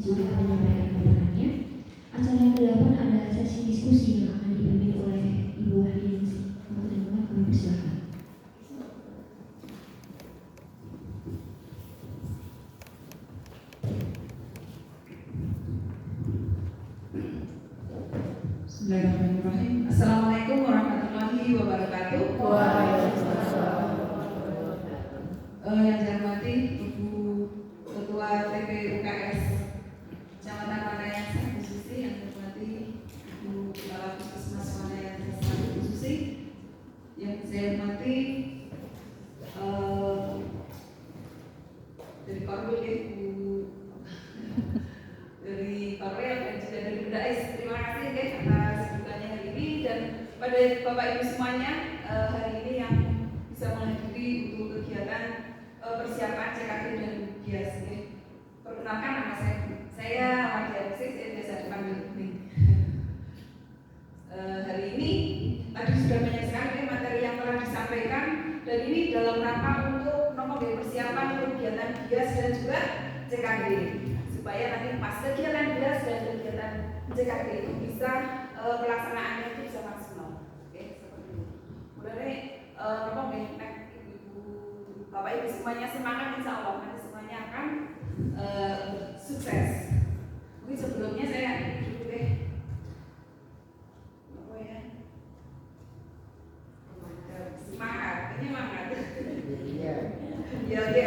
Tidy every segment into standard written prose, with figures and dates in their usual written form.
sudah menyampaikan paparannya. Acara yang ke-8 ada sesi diskusi yang akan dipimpin oleh Ibu Hadiansi. Mohon kami persilakan. Bismillahirrahmanirrahim. Assalamualaikum warahmatullahi wabarakatuh. Waalaikumsalam. Yang saya hormati Ibu Ketua TP UKS Kecamatan Pandayan Sari Susi, yang saya hormati Ibu Kepala Puskesmas Pandayan Sari Susi, yang saya hormati dari Korwil Ibu dari Korwil dan juga dari Bendais. Terima kasih atas sambutannya hari ini, dan pada Bapak Ibu semuanya hari ini yang bisa menghadiri untuk kegiatan persiapan CKD dan GIAS. Perkenalkan, nama saya Wadia Musik, saya biasa dipanggil Bumi. Hari ini tadi sudah banyak sekali materi yang telah disampaikan, dan ini dalam rangka untuk persiapan kegiatan GIAS dan juga CKD, supaya nanti pas kegiatan GIAS dan kegiatan CKD itu bisa pelaksanaannya itu bisa maksimal. Oke, seperti itu. Mudah-mudahan Bapak Ibu semuanya semangat, insya Allah nanti semuanya akan sukses. Mungkin sebelumnya saya dulu deh. Apa ya? Semangat, ini semangat. Iya. Oke.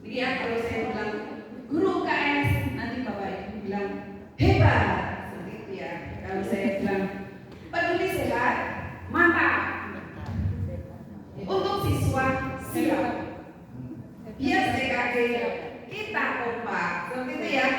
Jadi ya, kalau saya bilang guru UKS, nanti Bapak Ibu bilang hebat, seperti itu ya. Kalau saya bilang peduli sehat, mantap. Untuk siswa siap. Bias TKD kita kompak, seperti itu ya.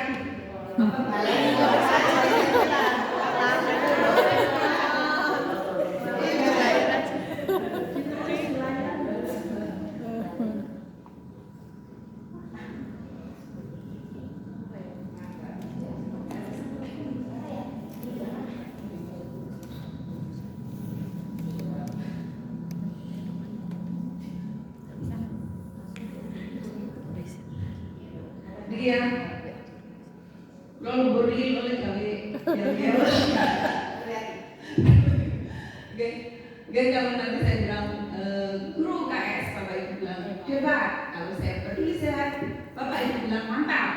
Dia kalau beri oleh kami ya. Oke, kalau nanti saya bilang guru KS, Bapak Ibu bilang hebat. Kalau saya peduli sehat, Bapak Ibu bilang mantap.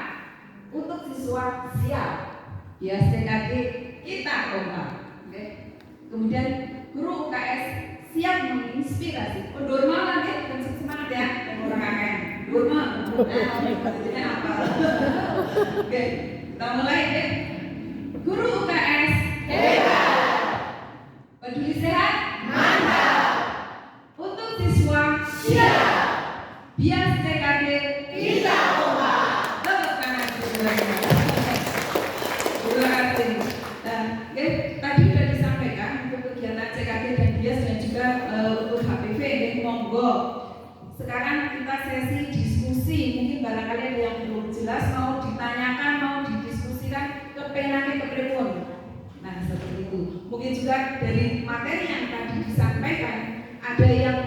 Untuk siswa siap. Ya, CKD kita kompak. Oke. Kemudian guru KS siap menginspirasi. Dorma nanti dan semangat ya, orang kakek. Dorma. Maksudnya apa? Oke, kita mulai deh. Guru UKS hebat. Peduli sehat mantap. Untuk siswa siap. Bias TKD kita kompak. Tepuk tangan. Terima kasih. Tadi sudah disampaikan untuk kegiatan CKD dan bias dan juga untuk HPV. Monggo. Sekarang kita sesi diskusi. Mungkin barangkali ada yang belum jelas, mau ditanyakan, mau didiskusikan, kepenake kepripun. Nah, seperti itu. Mungkin juga dari materi yang tadi disampaikan ada yang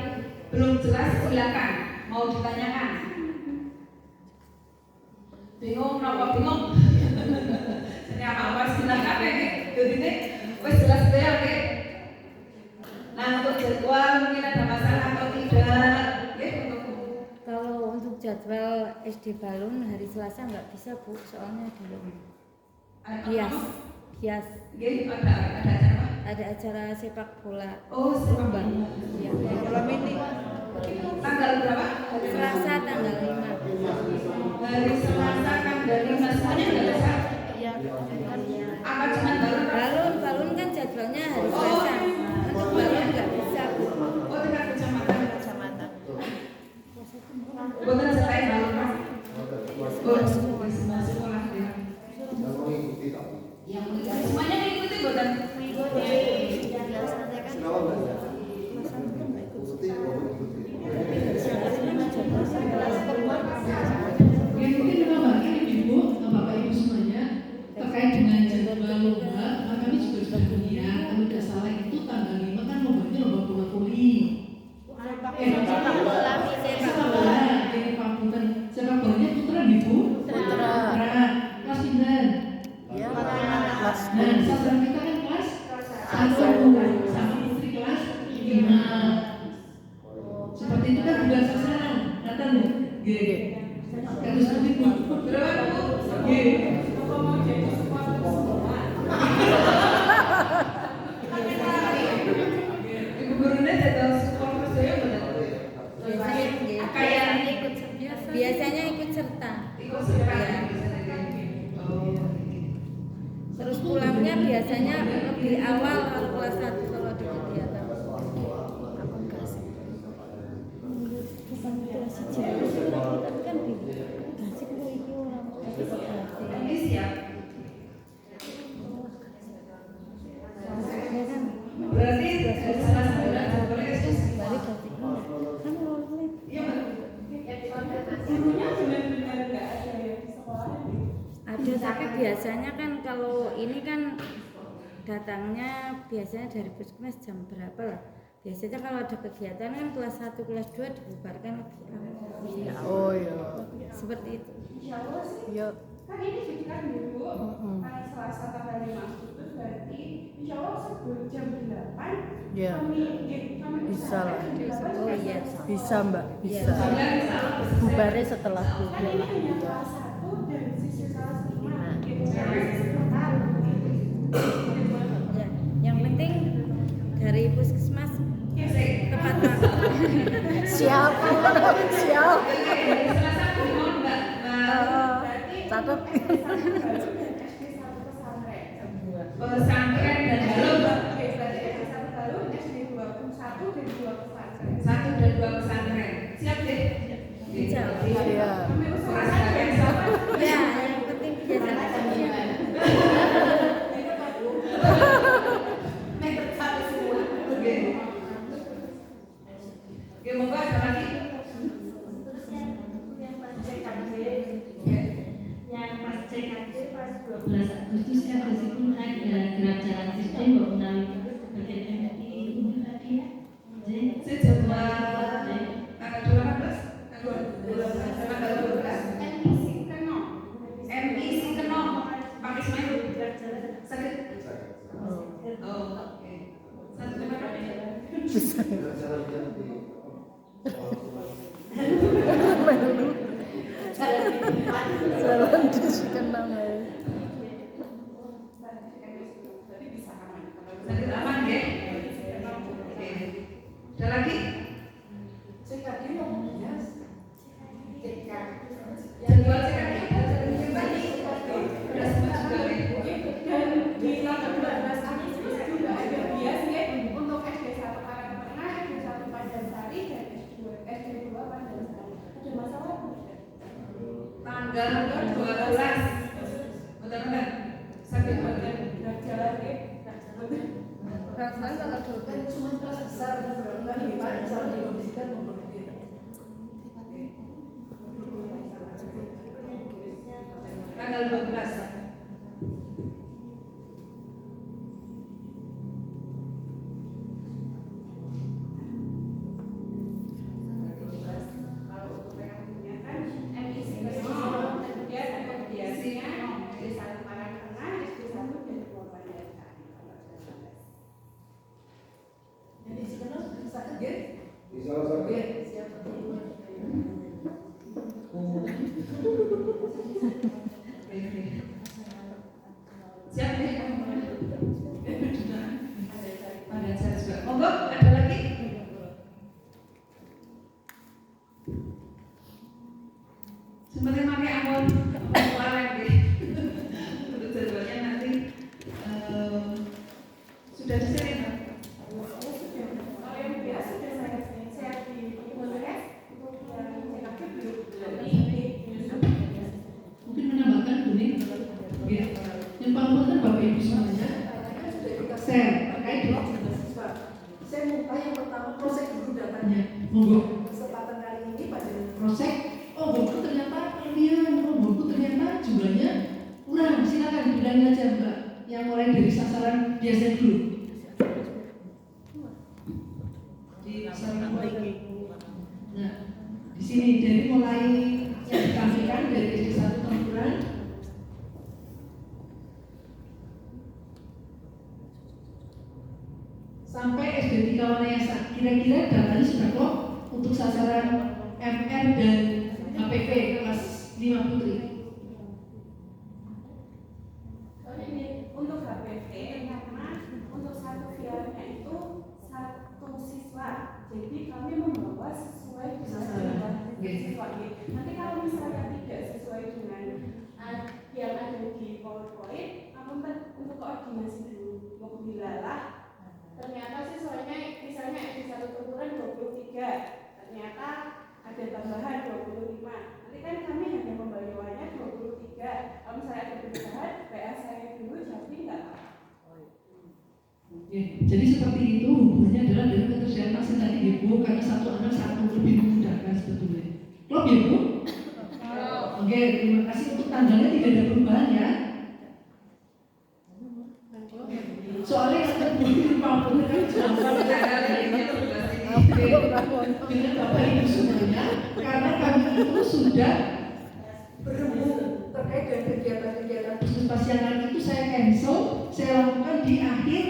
belum jelas, silakan mau ditanyakan. Bingung, kenapa bingung? Ini apa-apa silakan jadi wes jelas ya, oke. Nah, untuk jadwal mungkin ada masalah atau tidak? Kalau untuk jadwal SD Balun hari Selasa nggak bisa Bu, soalnya di rumah. Kias. Ada acara sepak bola. Oh, sepak bola. Iya. Malam ini. Tanggal berapa? Selasa tanggal 5. Hari Selasa tanggal 5 semuanya nggak bisa. Iya. Apa cuma balun? Balun kan jadwalnya hari Selasa. Untuk balun nggak bisa Bu. Oh, tingkat kecamatan. Bukan selesai balun Mas. Oh, semua sekolah ya. Yang mengikuti semuanya mengikuti bukan? Mengikuti. Mungkin menambahkan Ibu, Bapak Ibu semuanya terkait dengan jadwal lomba, kami juga sudah punya. Kalau tidak salah itu tanggal 5 kan lombanya lomba bola voli. Sepak bola, Ibu gurunya jadwal support saya benar. Biasanya ikut serta. Ikut serta. Terus pulangnya biasanya lebih awal kalau kelas 1 kalau di kegiatan. Ini siap. Berarti salah satu boleh SD. Iya, Mbak. Gurunya benar-benar enggak ada yang di sekolah. Ada, tapi biasanya kan kalau ini kan datangnya biasanya dari puskesmas jam berapa lah. Biasanya kalau ada kegiatan kan kelas 1, kelas 2 dibubarkan lebih awal. Oh iya. Seperti itu. Insyaallah sih. Iya. Kan ini kan dulu hari Selasa tanggal 5 Agustus berarti insyaallah sebelum jam 8 Iya. kami Bisa lah. Oh iya. Bisa Mbak, bisa. Bubarnya setelah kan ini kuliah. hanya kelas 1 dan sisi kelas 5 gitu. Ya, yang penting dari puskesmas tepat waktu. Siap. Siap. Catat. Pesantren dan balon. Satu dan dua pesantren. Siap deh. Siap. Iya. Ya, yang penting kegiatan. Oke, monggo ada lagi. Yang pas CKD pas 12 Agustus kan disitu naik gerak jalan sistem bangunan bagian MTI ini tadi ya. Sejadwal tanggal 18, tanggal 12, MIC Keno, Pak Ismail, sakit. Oh, oke. Satu lima Jalan dikenang ya. sakit aman ya. Oke. Ada lagi? Jadwal CKD udah sempat juga nih. Tanggal 12, benar-benar sakit badan. Tanggal 12. Siap deh. Pada saya juga. Monggo, ada lagi? Sebenarnya pakai ampun keluaran deh. Untuk jadwalnya nanti sudah di-share ya, Pak? Mungkin menambahkan Buni. Ya. Yang paling penting Bapak Ibu semuanya share terkait dengan Saya minta yang pertama proses dulu datanya. monggo. Kesempatan kali ini pada Proses. Oh, buku ternyata kelebihan. Oh, buku ternyata jumlahnya kurang. Silakan dibilangin aja Mbak. Yang mulai dari sasaran biasa dulu. Di sasaran nah, di sini dari mulai yang ditampilkan dari SD 1 Tamburan sampai SD 3 Wanayasa. Kira-kira datanya sudah kok untuk sasaran MR dan HPP kelas 5 putri. disesuaikan. Nanti kalau misalnya tidak sesuai dengan yang ada di PowerPoint, untuk koordinasi dulu. Mau dilalah, ternyata siswanya misalnya ada satu tuturan 23, ternyata ada tambahan 25. Nanti kan kami hanya membayarnya 23. Kalau misalnya ada perubahan, PA saya dulu jadi nggak apa-apa. Jadi seperti itu hubungannya adalah dengan ketersediaan vaksin tadi Ibu, karena satu anak satu lebih memudahkan sebetulnya. Klop ya Bu? Oke, terima kasih. Untuk tanggalnya tidak ada perubahan ya. Soalnya yang terbuat mampu kan dengan Bapak Ibu semuanya, karena kami itu sudah berembuk terkait dengan kegiatan-kegiatan bisnis pasiengan itu saya cancel, saya lakukan di akhir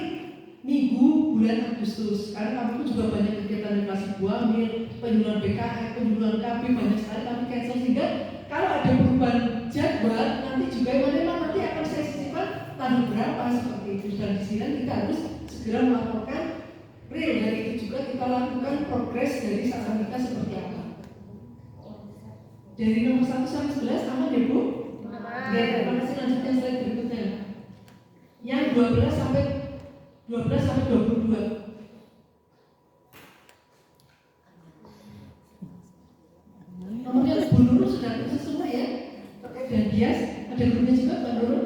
minggu bulan Agustus, karena kami itu juga banyak kegiatan edukasi ibu hamil, penyuluhan BKM, penyuluhan KB, banyak sekali kami cancel, sehingga kalau ada perubahan jadwal nanti juga memang nanti akan saya sisipkan tanggal berapa seperti itu, dan di sini kita harus segera melaporkan real, dari itu juga kita lakukan progres dari sasaran kita seperti apa. Dari nomor 1 sampai 11 aman ya Bu? Ya, terima kasih. Lanjutkan slide berikutnya. Yang 12 sampai 22. Nomornya Bu Nurul sudah bisa semua ya. Dan Bias, ada grupnya juga Mbak Nurul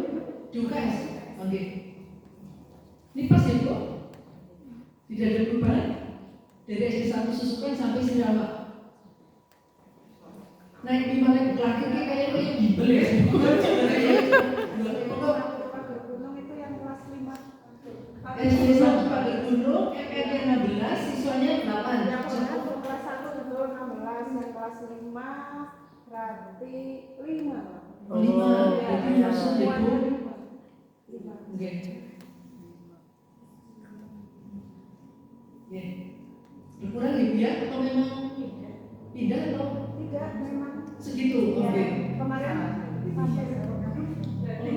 di UKS. Oke. Ini pas ya Bu? Tidak ada perubahan dari SD1 Susukan sampai Sirawak. Naik 5 naik lagi kayaknya gibel ya. Gunung itu yang kelas 5. SD1 Pagar Gunung, MR-nya 16, siswanya 8. Yang kelas 1 itu 16, yang kelas 5 berarti 5. 5, berarti langsung ya Bu. Oke. Berkurang ya Bu ya? Atau memang pindah atau? Tidak, memang Segitu, oke. Kemarin sampai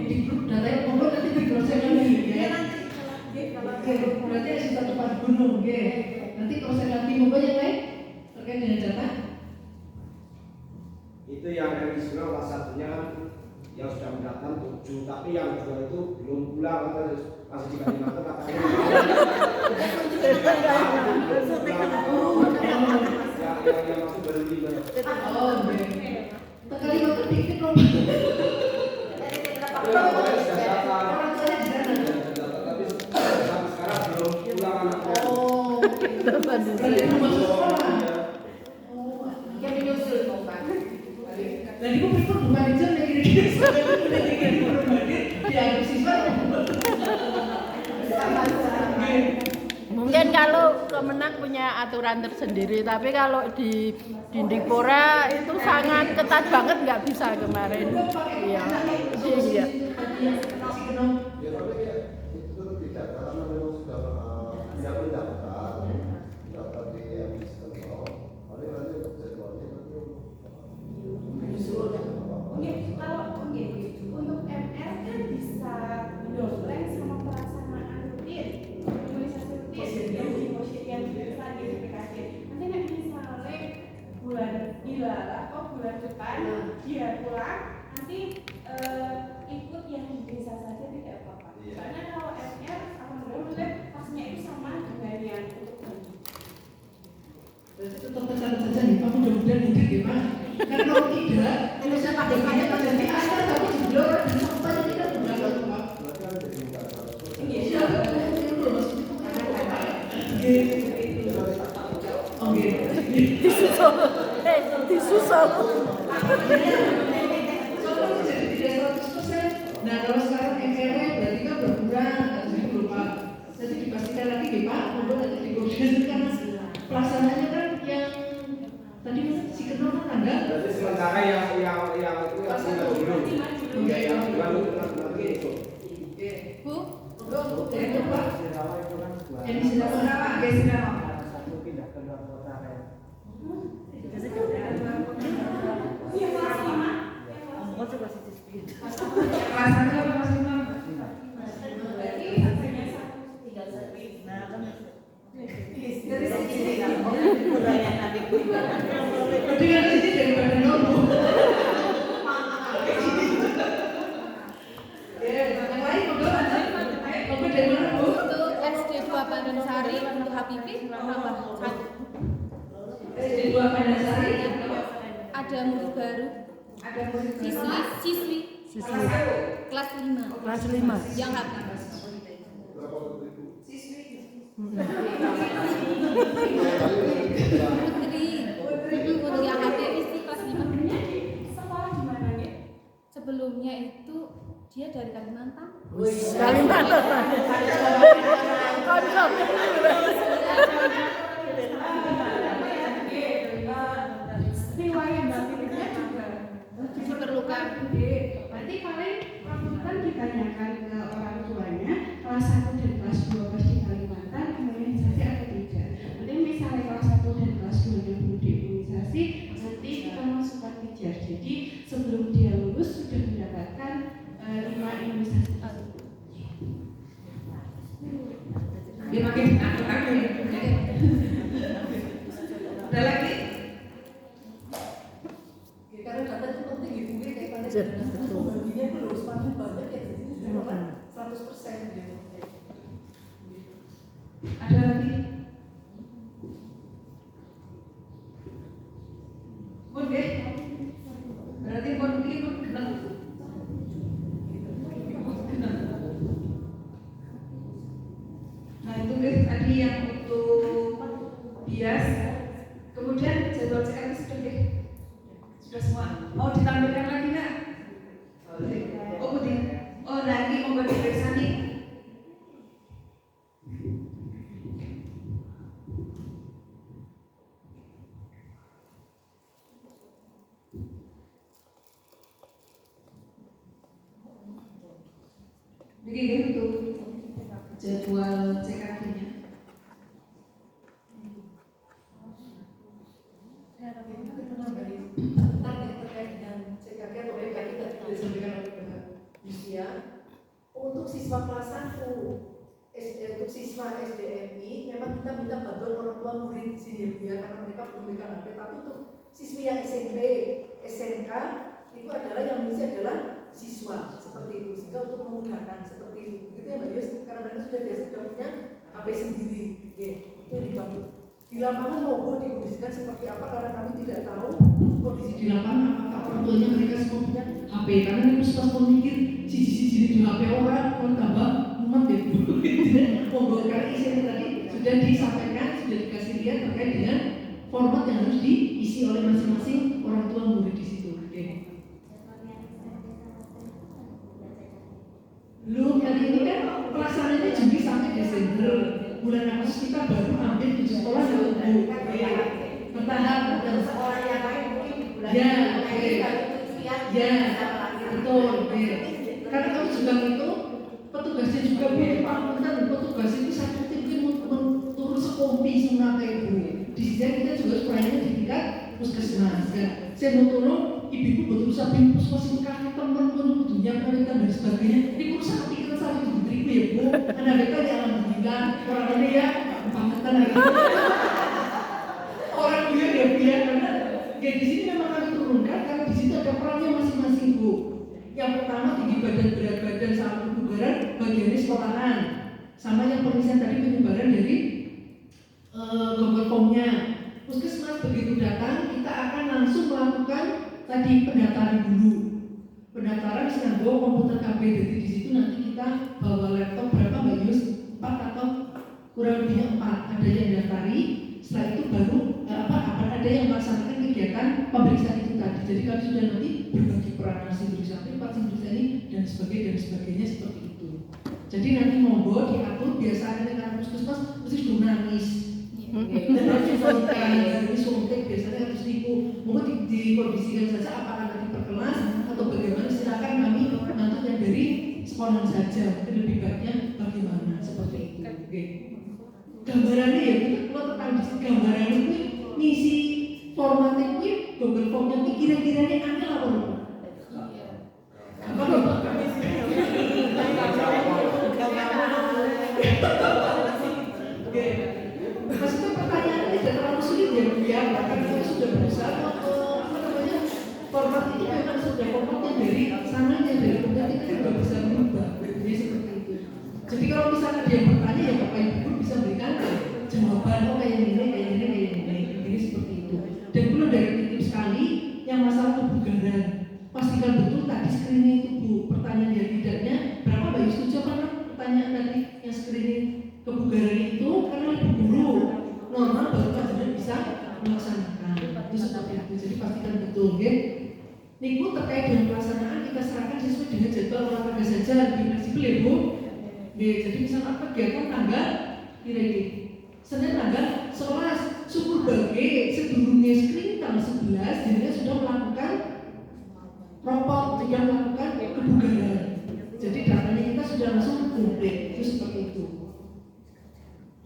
Di grup datanya pokoknya nanti diproses lagi ya. Oke, berarti ada satu Pagar Gunung, oke. Nanti proses lagi monggo yang lain terkait dengan data. Itu yang Islam kelas satunya kan yang sudah mendaftar 7, tapi yang 2 itu belum pulang, masih di Kalimantan katanya. Yang masuk baru 5. Oh, oke. Kalimantan dikit loh. Tapi sekarang belum pulang anaknya. Oh, berarti belum masuk sekolah. yang menyusul Pak. Dan ibu pikir bukan jam yang kira-kira sampai udah dianggap siswa. Mungkin kalau Kemenak punya aturan tersendiri, tapi kalau di Dindikpora itu sangat ketat banget, nggak bisa kemarin. Iya. Iya. Ya tapi itu tidak, karena memang sudah tidak mendaftar di sistem paling nanti jadwalnya untuk MR kan bisa dompleng sama pelaksanaan rutin, imunisasi rutin yang bisa diidentifikasi. Nanti misalnya bulan bulan depan dia pulang, nanti ikut yang di desa saja tidak apa-apa. Karena kalau MR alhamdulillah pasnya itu sama dengan yang untuk bayi. Berarti tetap pesan saja nih, Pak, mudah-mudahan mudik ya Pak. Karena kalau tidak, kalau saya pakai banyak pada di asal tapi jeblok dan sampahnya kita udah nggak Pak. Iya, oke. Disusul. Disusul. Nah kalau sekarang MR berarti kan berkurang, harus berupa. Jadi dipastikan lagi nih Pak, untuk nanti dikoordinasikan pelaksanaannya kan yang tadi si kenal kan tanggal. berarti sementara yang itu yang dulu. Iya, yang bulan itu nanti itu. Bu, itu Pak. Yang di Sirawak, guys, Sirawak. Dengan sini dari Badan baru. Ada murid Siswi kelas 1. kelas 5. Kelas 5. Yang hafal. Putri yang hafal isi kelas 5. Sekolah di mana nih? Sebelumnya itu dia dari Kalimantan. Kalimantan. Kocok. Riwayat batinnya juga Diperlukan. berarti paling kan ditanyakan ke orang tuanya kelas 1 dan kelas 2 pas di Kalimantan imunisasi atau tidak. Nanti misalnya kelas 1 dan kelas 2 nya belum diimunisasi, nanti kita masukkan kejar. Jadi sebelum dia lulus sudah mendapatkan 5 imunisasi. Dia makin aku ya. Ada lagi? Ya, karena data itu penting ya, mungkin kayak pada baginya itu harus semakin banyak ya, jadi itu kan 100% gitu. Ada lagi? Pun deh. Berarti pun ini pun kenal. Nah itu guys tadi yang untuk bias. Kemudian jadwal CKT sudah deh. Sudah semua. Mau ditampilkan lagi nggak? Oh putih. Oh lagi mau diperiksa nih. Jadi untuk jadwal CKT-nya. Tentang yang terkait dengan CKK atau BKI tadi sudah disampaikan oleh Mbak Lucia. Untuk siswa kelas 1, untuk siswa SDMI memang kita minta bantuan orang tua murid di sini ya, karena mereka belum memegang HP. Tapi untuk siswi yang SMP, SMK itu adalah yang mengisi adalah siswa seperti itu, sehingga untuk memudahkan seperti itu. Begitu ya Mbak Yus, karena mereka sudah biasa punya HP sendiri. Oke, itu dibantu. Di lapangan mogok dikondisikan seperti apa karena kami tidak tahu kondisi Di lapangan apakah orang tuanya mereka semua punya HP, karena ini pas mikir sisi-sisi di HP orang tambah umat ya Bu. Mogok karena isinya tadi sudah disampaikan, sudah dikasih lihat terkait dengan format yang harus diisi oleh masing-masing orang tua murid di situ. Oke. Lu kali ini kan pelaksanaannya Juli sampai Desember. Bulan Agustus kita baru ambil 7 sekolah yang bertahap dan sekolah yang lain mungkin di bulan ya, ya, betul. Karena kamu juga itu petugasnya juga boleh pamungkan, petugas itu satu tim turun sekompi semua kayak ibu. Di sini kita juga supaya di tingkat puskesmas. Ya. Saya mau tolong ibu-ibu betul sampai puskesmas kakek teman dunia mereka dan sebagainya. Ini perusahaan pikiran saya itu diberi ya Bu. Anak mereka ya alhamdulillah orang ini ya pangkatan lagi. Orang dia karena ya di sini memang kami turunkan karena di situ ada perannya masing-masing Bu. Yang pertama tinggi badan berat badan sama kebugaran bagiannya sekolahan. Sama yang pengisian tadi penyebaran dari Google Form-nya. Puskesmas begitu datang kita akan langsung melakukan tadi pendaftaran dulu. Pendaftaran sedang bawa komputer KB, jadi di situ nanti kita bawa laptop berapa Mbak Yus? 4 atau kurang lebihnya 4. Ada yang daftari, setelah itu baru ada yang melaksanakan kegiatan pemeriksaan itu tadi. Jadi kami sudah nanti berbagi peran simplisasi dan sebagainya seperti itu. Jadi nanti monggo diatur biasanya karena puskesmas mesti sudah nangis. Suntik biasanya harus nipu. Mungkin dikondisikan saja apakah nanti per kelas atau bagaimana, silakan kami nanti yang dari sekolah saja. Mungkin lebih baiknya bagaimana seperti itu. Oke. Gambarannya ya kita kalau tentang gambarannya itu ngisi formatnya itu Google Form-nya itu kira-kiranya aneh apa enggak? Apa enggak? Oke. Maksudnya pertanyaannya tidak terlalu sulit ya Bu ya, karena kita sudah berusaha format itu memang sudah formatnya dari sananya dari kemudian kita juga bisa merubah. Jadi seperti itu. Jadi kalau misalnya dia bertanya ya Bapak Ibu bisa berikan jawaban kayak ini. Jadi seperti itu. Dan perlu dari titip sekali yang masalah kebugaran kebugaran. Pastikan betul tadi screening itu Bu. Pertanyaan yang tidaknya berapa Mbak Yu setuju apa pertanyaan tadi yang screening kebugaran itu karena ibu guru normal baru pelajaran bisa melaksanakan. Itu seperti itu. Jadi pastikan betul, ya. Niku terkait dengan pelaksanaan kita serahkan sesuai dengan jadwal olahraga saja, lebih fleksibel ya Bu. Jadi misalnya kegiatan tanggal kira-kira Senin tanggal 11 syukur bagi sedurungnya screening tanggal 11 dirinya sudah melakukan propot, sudah melakukan kebugaran. Jadi datanya kita sudah langsung komplit. Itu seperti itu.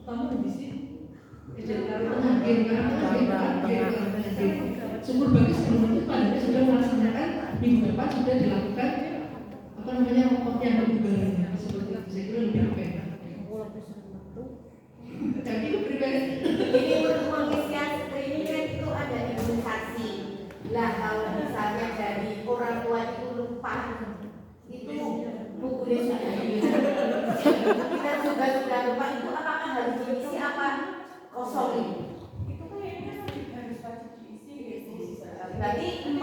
Kamu di sini? Syukur bagi sebelum itu pada sudah melaksanakan minggu depan sudah dilakukan rapot yang kebugarannya seperti itu. Saya kira lebih baik. Jadi pribadi ini untuk mengisi screening kan itu ada imunisasi. Lah kalau misalnya dari orang tua itu lupa, itu bukunya sudah kita juga sudah lupa, itu apakah harus diisi apa kosong ini? Itu kayaknya harus wajib diisi gitu. Berarti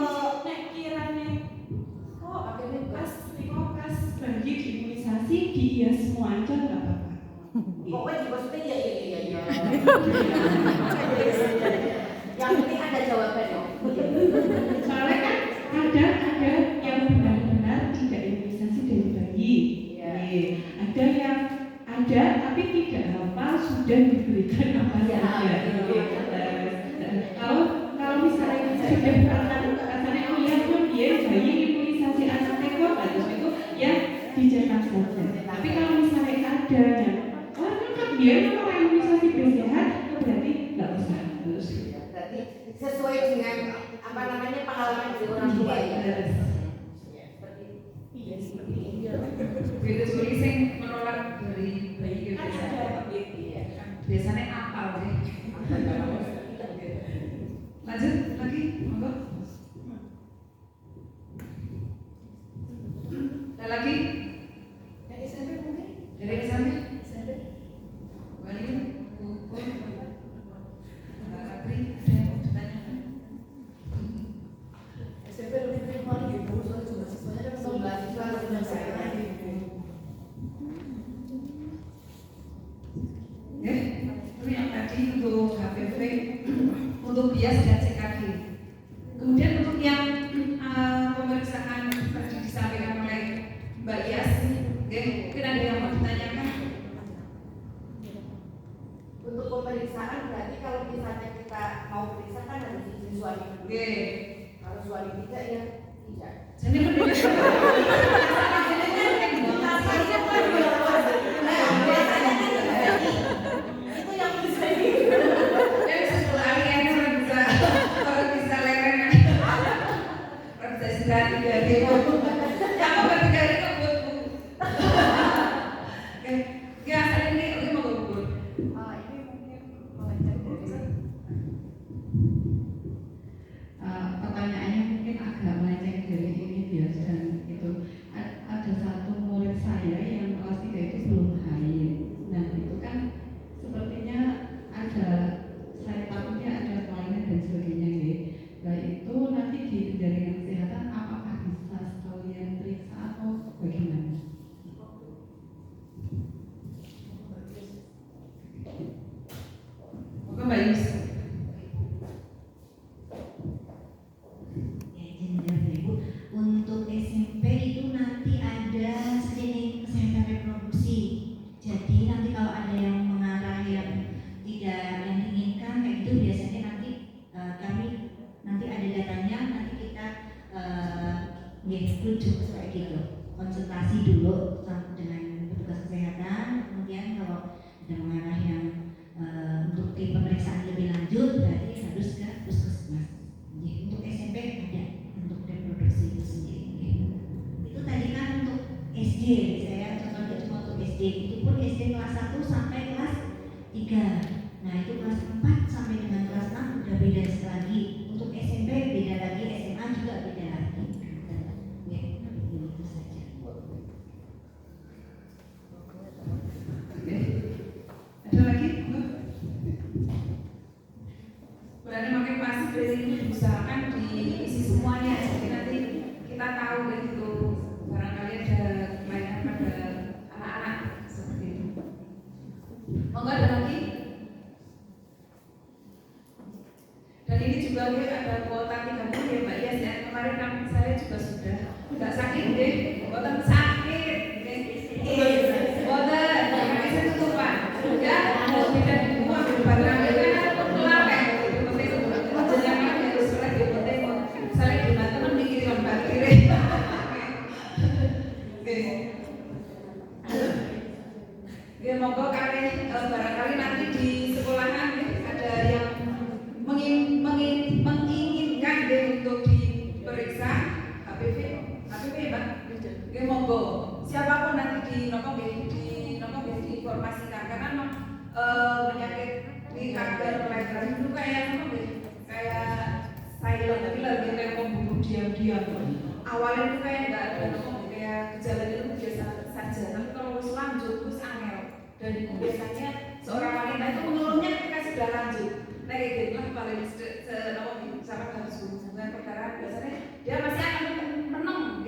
nek kiranya pas bagi imunisasi dia semua aja nggak apa-apa. pokoknya dipositif ya. Yang penting ada jawabannya. Soalnya kan ada yang benar-benar tidak imunisasi dari bayi. Ada yang ada tapi tidak hafal sudah diberikan apa saja. Kalau misalnya sudah katanya dia bayi imunisasi anak teko harus itu ya dicetak saja. Tapi kalau misalnya ada yang dia orang imunisasi bersehat berarti nggak usah harus. Berarti sesuai dengan apa namanya pengalaman dari orang tua ya. Beda sekali sing menolak dari bayi biasanya apal deh. Lanjut lagi, monggo. Ada lagi? Dari SMP mungkin? Dari SMP? Balik, Mbak Katri, ada yang mau ditanyakan? SMP lebih prima gitu, soalnya cuma siswanya kan jumlah siswa lebih banyak. Itu yang tadi untuk HPV, untuk bias dan CKD. Kemudian untuk yang pemeriksaan tadi disampaikan oleh Mbak Yas, mungkin ada yang mau ditanyakan? Untuk pemeriksaan berarti kalau misalnya kita mau periksa kan harus izin suami dulu. Kalau suami tidak ya tidak. Jadi itu yang bisa jadi setelah akhirnya orang bisa leren, orang bisa istirahat 3 hari. Apa bertiga hari kebut Bu? Ya hari ini mau kebut. Pertanyaannya mungkin agak melenceng dari ini bias dan itu ada satu murid saya yang kelas 3 itu belum haid. Nah itu kan sepertinya ada, saya takutnya ada kelainan dan sebagainya ya. Nah itu nanti di penjaringan kesehatan apakah bisa sekalian periksa atau bagaimana? Mungkin Mbak Yus. Untuk SMP itu nanti ada screening kesehatan reproduksi. Jadi nanti kalau ada yang mengarah yang tidak yang diinginkan kayak gitu biasanya nanti kami nanti ada datanya nanti kita rujuk kayak gitu. Konsultasi dulu dengan petugas kesehatan. Kemudian kalau ada mengarah yang untuk pemeriksaan lebih lanjut berarti harus ke puskesmas. Untuk SMP ada untuk reproduksi itu sendiri. Itu tadi kan untuk SD, saya contohnya cuma untuk SD. Itu pun SD kelas 1 sampai kelas 3. Nah itu kelas 4 sampai dengan kelas 6 udah beda lagi. Untuk SMP beda lagi, SMA juga beda lagi. Ya, itu saja. Ada lagi? Berarti makin pasti dari ini diusahakan diisi semuanya. Jadi saya juga sudah nggak sakit deh, boten sakit, boten, kaki saya tutupan, ya, tidak dibuang di depan kami kan pelapek, jenengan harus surat di penting, saya di teman mikir lembar kiri, ya monggo kali barangkali nanti di sekolahan ada yang menginginkan untuk diperiksa HPV Mbak. Ya monggo siapapun nanti di informasikan karena penyakit di kanker leher itu kayak silent tapi lagi kayak membunuh diam-diam. Awalnya itu kayak nggak ada kayak gejala itu biasa saja, tapi kalau wis lanjut terus angel dan biasanya seorang wanita itu menurunnya ketika sudah lanjut. Nah kayak gitu lah paling sama harus hubungan perkara biasanya dia masih akan menang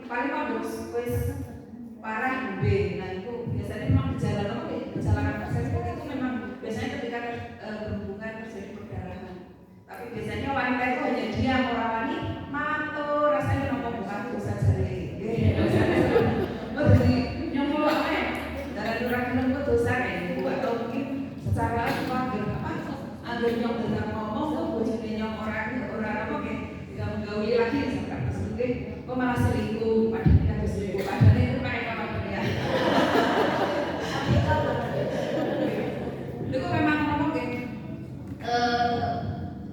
paling bagus wis parah B. Nah itu biasanya memang gejala kanker seks itu memang biasanya ketika berhubungan terjadi perdarahan. Tapi biasanya wanita itu hanya diam, orang wanita matur rasanya nopo bukan dosa jari. Berarti nyompo apa ya? Dalam durang nemu dosa kayak gitu atau mungkin secara agar nyong dengan ngomong kok bojone nyong orang apa kayak tidak menggawi lagi sampai mungkin kok malah selingkuh padahal tidak selingkuh padahal itu pakai kamar ya. Itu memang ngomong kayak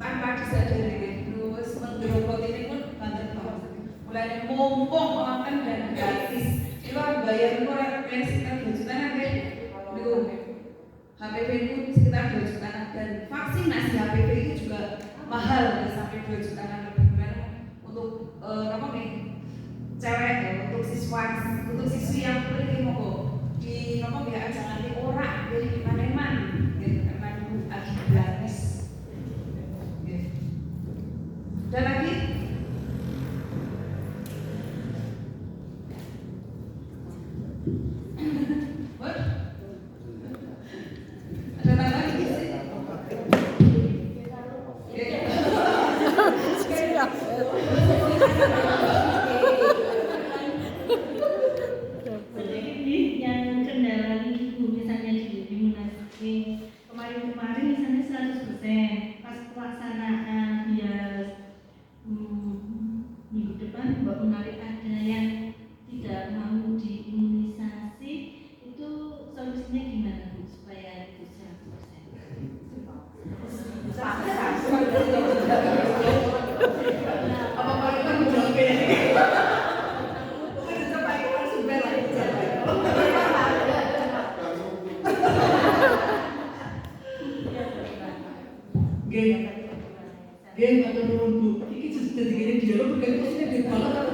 tanpa disadari terus menggerogoti ini pun banget banget. Mulai mumpung makan dan gratis. Itu bayar kurang sekitar 2 juta nanti. Itu HPV itu sekitar 2 juta dan vaksinasi HPV itu juga mahal sampai 2 juta lebih untuk apa nih cewek untuk siswi yang pergi mau di apa ya jangan di orang di mana-mana gitu karena itu lagi gratis. Dan lagi ada lagi sih. Yang kendala ibu misalnya di imunisasi kemarin misalnya 100%, pas pelaksanaan bias minggu depan Mbak menarik ada yang tidak mau diimunisasi, itu solusinya gimana Bu supaya itu 100%? Apa paling kan menjawabnya? Geng atau turun Bu, ini sudah digini dialog bukan itu sudah banget apa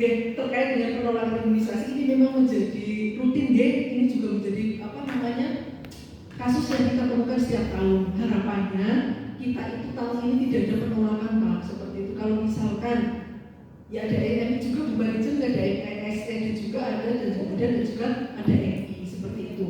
Geng terkait dengan penolakan imunisasi ini memang menjadi rutin geng, ini juga menjadi apa namanya kasus yang kita temukan setiap tahun. Harapannya kita itu tahun ini tidak ada penolakan Pak seperti itu. Kalau misalkan ya ada EMI juga bukan juga ada ESN juga ada dan kemudian juga ada EMI seperti itu.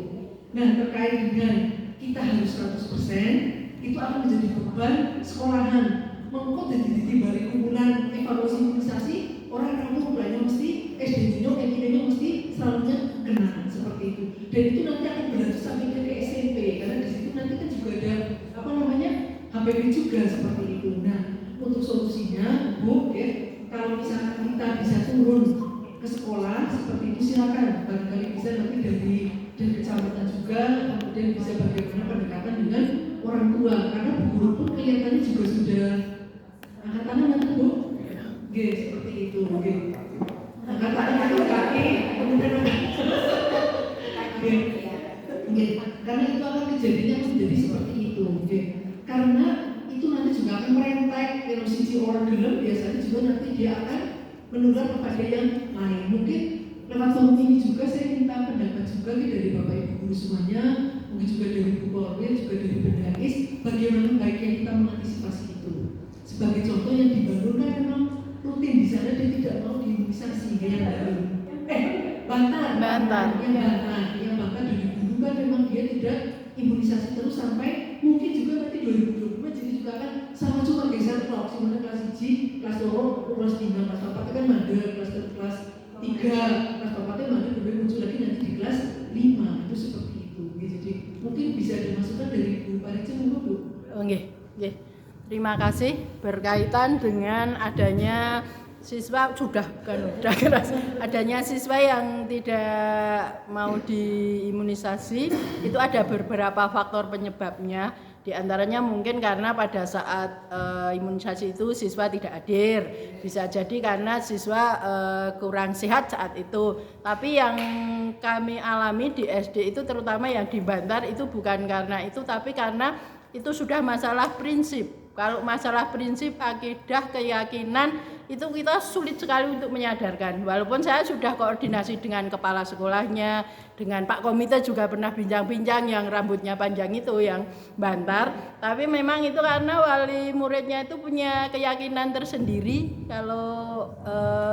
Nah terkait dengan kita harus 100% itu akan menjadi beban sekolahan. Mengkot jadi ditimbali kumpulan evaluasi imunisasi orang kamu banyak mesti SD-nya, EMI-nya mesti selalunya kena seperti itu. Dan itu nanti akan berlanjut sampai ke SMP karena di situ nanti kan juga ada apa namanya HPV juga seperti itu. Nah untuk solusinya Bu ya kalau misalkan kita bisa turun ke sekolah seperti itu silakan barangkali bisa nanti dari kecamatan juga kemudian bisa bagaimana pendekatan dengan orang tua karena Bu guru pun kelihatannya juga sudah angkat tangan nanti Bu G seperti itu G angkat tangan itu kaki kemudian G karena itu akan kejadiannya menjadi seperti itu G karena itu nanti juga akan merentek erosisi orang dalam biasanya juga nanti dia akan menular kepada yang lain. Mungkin lewat forum ini juga saya minta pendapat juga dari Bapak Ibu guru semuanya, mungkin juga dari Bu Korwil, juga dari Bendais, bagaimana baiknya kita mengantisipasi itu. Sebagai contoh yang di Bandung kan memang rutin di sana dia tidak mau diimunisasi yang baru. Bantar yang bahkan dari dulu kan memang dia tidak imunisasi terus sampai mungkin juga nanti 2020 maksimalnya kelas 1, kelas 2, kelas 3, kelas 4 kan mandek, kelas 3, kelas 4 mandek lebih muncul lagi nanti di kelas 5 itu seperti itu. Jadi mungkin bisa ada masukan dari Bu Parice monggo Bu. Nggih. Terima kasih. Berkaitan dengan adanya siswa adanya siswa yang tidak mau diimunisasi, itu ada beberapa faktor penyebabnya. Di antaranya mungkin karena pada saat imunisasi itu siswa tidak hadir, bisa jadi karena siswa kurang sehat saat itu. Tapi yang kami alami di SD itu, terutama yang di Bantar, itu bukan karena itu, tapi karena itu sudah masalah prinsip. Kalau masalah prinsip, akidah, keyakinan, itu kita sulit sekali untuk menyadarkan. Walaupun saya sudah koordinasi dengan kepala sekolahnya, dengan Pak Komite juga pernah bincang-bincang yang rambutnya panjang itu, yang Bantar. Tapi memang itu karena wali muridnya itu punya keyakinan tersendiri kalau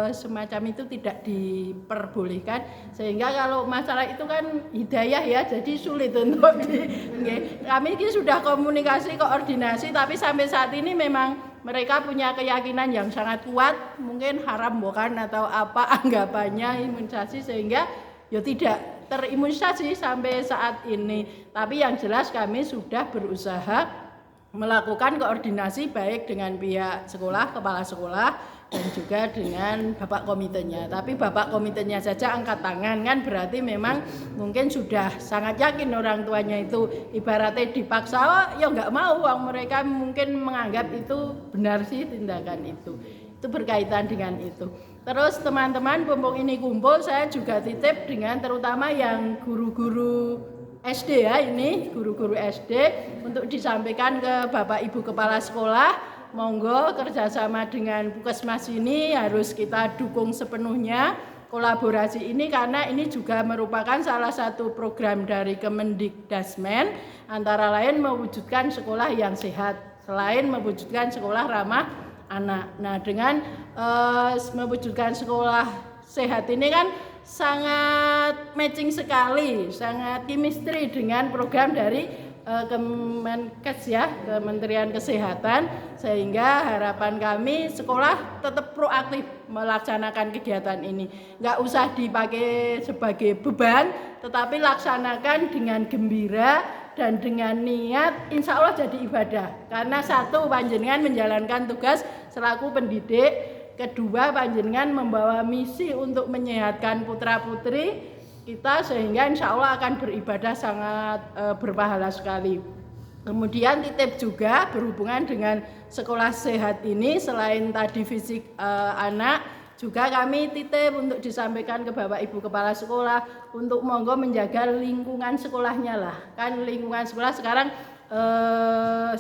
semacam itu tidak diperbolehkan. Sehingga kalau masalah itu kan hidayah ya, jadi sulit untuk kami ini sudah komunikasi, koordinasi, tapi sampai saat ini memang mereka punya keyakinan yang sangat kuat, mungkin haram bukan atau apa anggapannya imunisasi, sehingga ya tidak terimunisasi sampai saat ini. Tapi yang jelas kami sudah berusaha melakukan koordinasi baik dengan pihak sekolah, kepala sekolah, dan juga dengan Bapak Komitenya. Tapi Bapak Komitenya saja angkat tangan, kan berarti memang mungkin sudah sangat yakin orang tuanya itu, ibaratnya dipaksa, oh, ya nggak mau, mereka mungkin menganggap itu benar sih tindakan itu. Itu berkaitan dengan itu. Terus teman-teman mumpung ini kumpul, saya juga titip dengan terutama yang guru-guru SD ya, ini guru-guru SD, untuk disampaikan ke Bapak Ibu Kepala Sekolah. Monggo kerjasama dengan Puskesmas ini harus kita dukung sepenuhnya kolaborasi ini, karena ini juga merupakan salah satu program dari Kemendikdasmen, antara lain mewujudkan sekolah yang sehat, selain mewujudkan sekolah ramah anak. Nah, dengan mewujudkan sekolah sehat ini kan sangat matching sekali, sangat chemistry dengan program dari Kemenkes ya, Kementerian Kesehatan, sehingga harapan kami sekolah tetap proaktif melaksanakan kegiatan ini. Nggak usah dipakai sebagai beban, tetapi laksanakan dengan gembira dan dengan niat, insya Allah jadi ibadah. Karena satu, panjenengan menjalankan tugas selaku pendidik, kedua, panjenengan membawa misi untuk menyehatkan putra-putri kita, sehingga insya Allah akan beribadah sangat berpahala sekali. Kemudian titip juga berhubungan dengan sekolah sehat ini, selain tadi fisik anak, juga kami titip untuk disampaikan ke Bapak Ibu Kepala Sekolah untuk monggo menjaga lingkungan sekolahnya lah. Kan lingkungan sekolah sekarang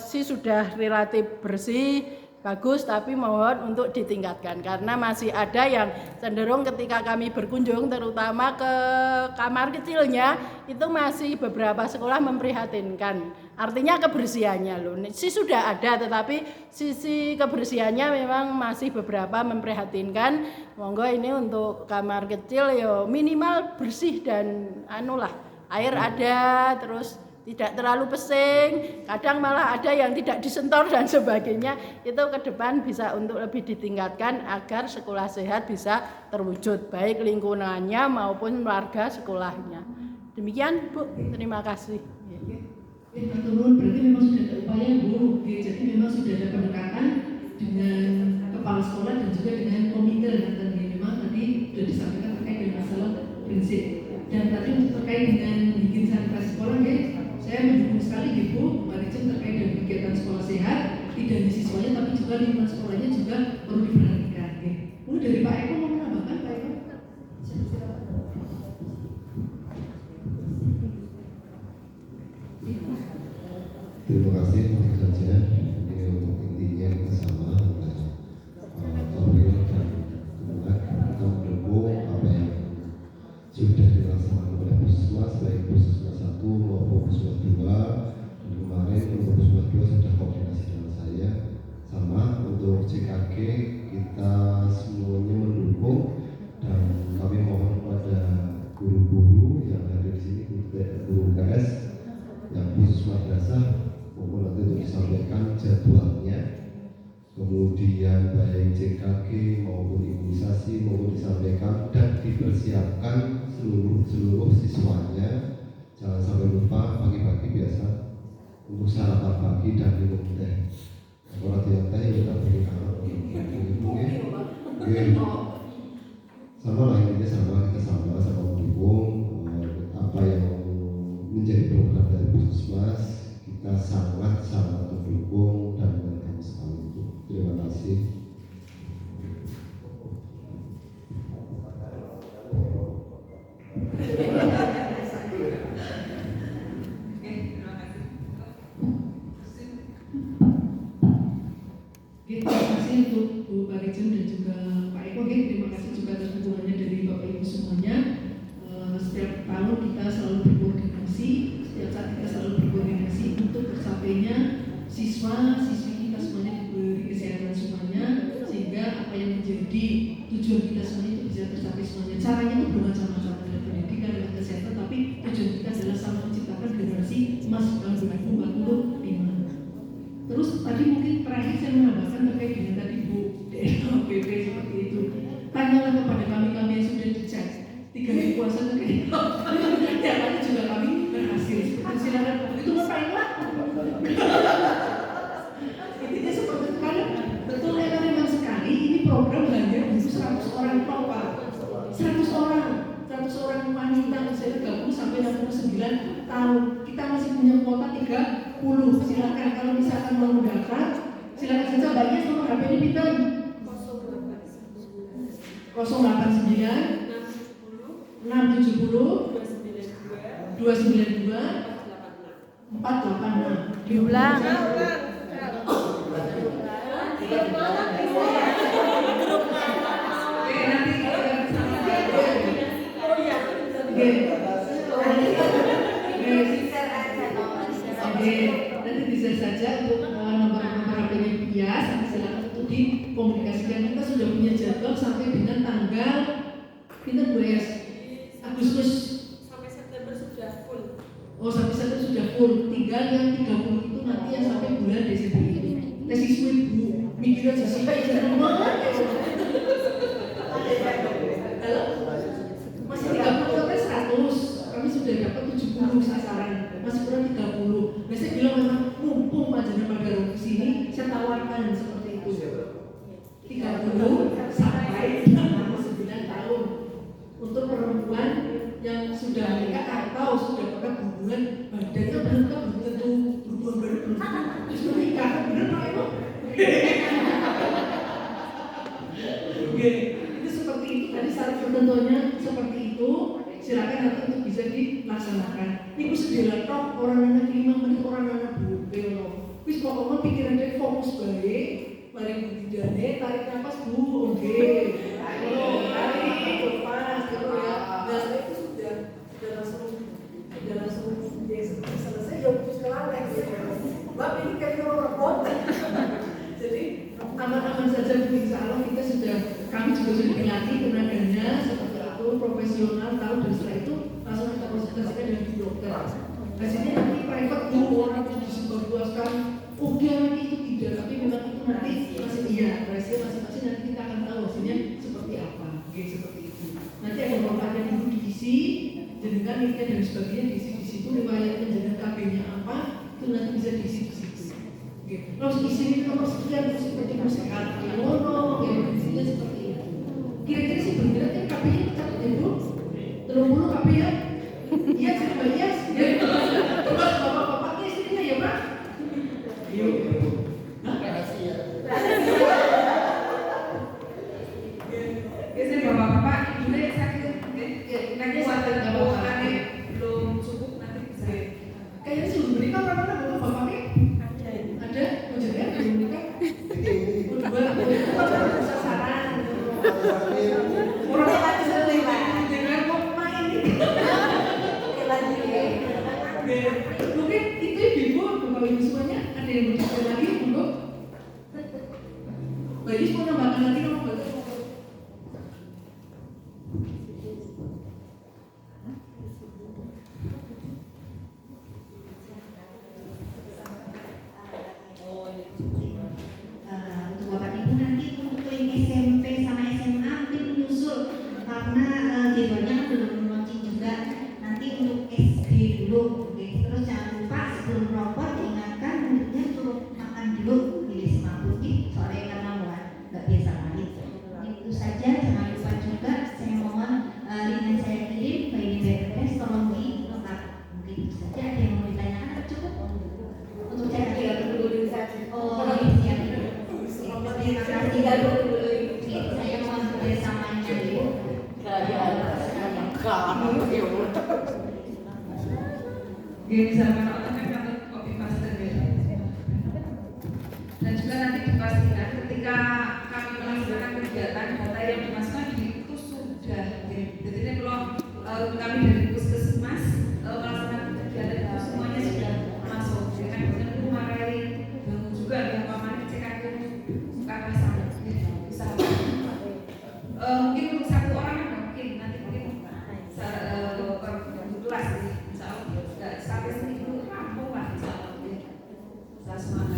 sih sudah relatif bersih, bagus, tapi mohon untuk ditingkatkan, karena masih ada yang cenderung ketika kami berkunjung terutama ke kamar kecilnya, itu masih beberapa sekolah memprihatinkan. Artinya kebersihannya loh, sih sudah ada, tetapi sisi kebersihannya memang masih beberapa memprihatinkan. Monggo ini untuk kamar kecil ya minimal bersih dan air ada, terus tidak terlalu pesing, kadang malah ada yang tidak disentor dan sebagainya. Itu ke depan bisa untuk lebih ditingkatkan agar sekolah sehat bisa terwujud, baik lingkungannya maupun warga sekolahnya. Demikian Bu, terima kasih. Turun berarti memang sudah ada upaya Bu, jadi memang sudah ada pendekatan dengan kepala sekolah dan juga dengan komite. Dan memang tadi sudah disampaikan terkait dengan masalah prinsip. Dan tadi untuk terkait dengan bikin sanitasi sekolah ya, saya mendukung sekali Ibu Parice terkait dengan kegiatan sekolah sehat, tidak hanya siswanya tapi juga lingkungan sekolahnya juga perlu diperhatikan. Ini dari Pak Eko mau menambahkan, Pak Eko? Terima kasih, tentu saja ini untuk intinya kita sama antara Korwil dan Kemenak, kita mendukung apa yang sudah dilaksanakan oleh Puskesmas, baik Puskesmas 1 maupun Puskesmas 2. Dan kemarin untuk Puskesmas 2 sudah koordinasi dengan saya. Sama untuk CKG kita semuanya mendukung, dan kami mohon pada guru-guru yang ada di sini, guru KS yang khusus madrasah, maupun nanti untuk disampaikan jadwalnya kemudian baik CKG maupun imunisasi maupun disampaikan dan dipersiapkan seluruh siswanya. Jangan sampai lupa pagi-pagi biasa untuk sarapan pagi dan minum teh. Kalau tidak teh kita beri sama lah, intinya kita sama mendukung apa yang menjadi program dari Puskesmas. Kita sangat mendukung dan welcome sekali itu. Terima kasih. Terima kasih untuk Bu Parijem dan juga Pak Eko. Terima kasih juga atas dukungannya dari Bapak Ibu semuanya. Setiap tahun kita selalu berkoordinasi, setiap saat kita selalu berkoordinasi untuk tercapainya siswa-siswi kita semuanya diberi kesehatan semuanya, sehingga apa yang menjadi tujuan kita semuanya itu bisa tercapai semuanya. Caranya itu bermacam-macam, ada pendidikan, ada kesehatan, tapi tujuan kita adalah sama menciptakan generasi emas tahun 2045. Terus tadi mungkin terakhir saya menambahkan terkait dengan tadi Bu DLPP seperti itu. Tanyalah kepada kami yang sudah dicek 3 hari puasa terkait ya tadi juga kami berhasil. Silakan itu ngapain lah? Intinya seperti itu, karena betul ya, memang sekali ini program hanya untuk 100 orang Pak. 100 orang wanita usia 30 sampai 69 tahun. Kita masih punya kuota 30. Silakan kalau misalkan mau mendaftar, silakan saja. Banyak nomor HP ini kita 089 670 292 486. Diulang. Nanti bisa saja untuk nomor-nomor HP-nya bias, silakan untuk dikomunikasikan. Kita sudah punya jadwal sampai dengan tanggal kita Agustus sampai September sudah full. Oh, sampai September sudah full. Tinggal yang 30 itu nanti yang sampai bulan Desember ini. Tesis Bu, mikir aja sih halo? Masih 30 sampai 100. Kami sudah dapat 70 sasaran. Masih kurang 30. Nah, saya bilang memang mumpung panjenengan pada di sini, saya tawarkan seperti itu. 30 sampai 69 tahun untuk perempuan yang sudah menikah atau sudah pernah hubungan badannya belum tentu berhubungan badan belum menikah, benar Pak Eko? Itu seperti itu tadi syarat tertentunya seperti itu. Silakan nanti untuk bisa dilaksanakan. Ibu sedih tok orang anak 5 menit orang anak Bu Belo. Wis pokoknya pikirannya fokus baik. Mari budidaya, tarik nafas Bu. Oke. Ayo, tarik lepas gitu ya. Nah, itu sudah langsung selesai ya putus kelalek. Mbak ini kayak orang kota. Jadi aman-aman saja Bu. Insya Allah kita kami juga sudah dilatih tenaganya seperti itu, profesional tahu, dan setelah itu langsung kita konsultasikan dengan dokter. Hasilnya nanti private Bu, orang itu disebarluaskan. Oke, nanti itu tidak, tapi memang itu nanti masih rahasia masing-masing, nanti kita akan tahu hasilnya seperti apa. Oke, seperti itu. Nanti ada formatnya dulu diisi, jadikan linknya dan sebagainya diisi di situ, riwayatnya dan KB-nya apa, itu nanti bisa diisi di situ. Oke, langsung isi ini nomor sekian seperti sehat, mono, isinya seperti itu. Kira-kira sih benar kan KB-nya catat ya Bu? 30 KB ya? Iya, cerita iya. Terus bapak-bapaknya istrinya ya Pak? Yuk. Rahasia. Biasanya bapak-bapak, ibunya yang sakit, nanti kuatan keuangannya belum cukup, nanti bisa. Kayaknya sebelum menikah pernah bapak-bapaknya? Ada? Oh jadi ya, belum menikah? Udah sasaran. Orang lagi sedih dengan kok main ini. Mungkin itu ibu, bapak ibu semuanya ada yang mau cerita lagi, Bu? Mbak Yus mau nambahkan lagi dong, Mbak? Untuk di zaman orang kan kalau copy paste gitu. Dan juga nanti dipastikan ketika kami melaksanakan kegiatan data yang dimasukkan itu sudah jadi ini kalau kami dari puskesmas melaksanakan kegiatan itu semuanya sudah masuk ya kan kemudian Marai juga yang paman CKK kakak sama bisa mungkin untuk satu orang ada mungkin nanti mungkin kelas insya Allah sampai sini rampung lah insya Allah semangat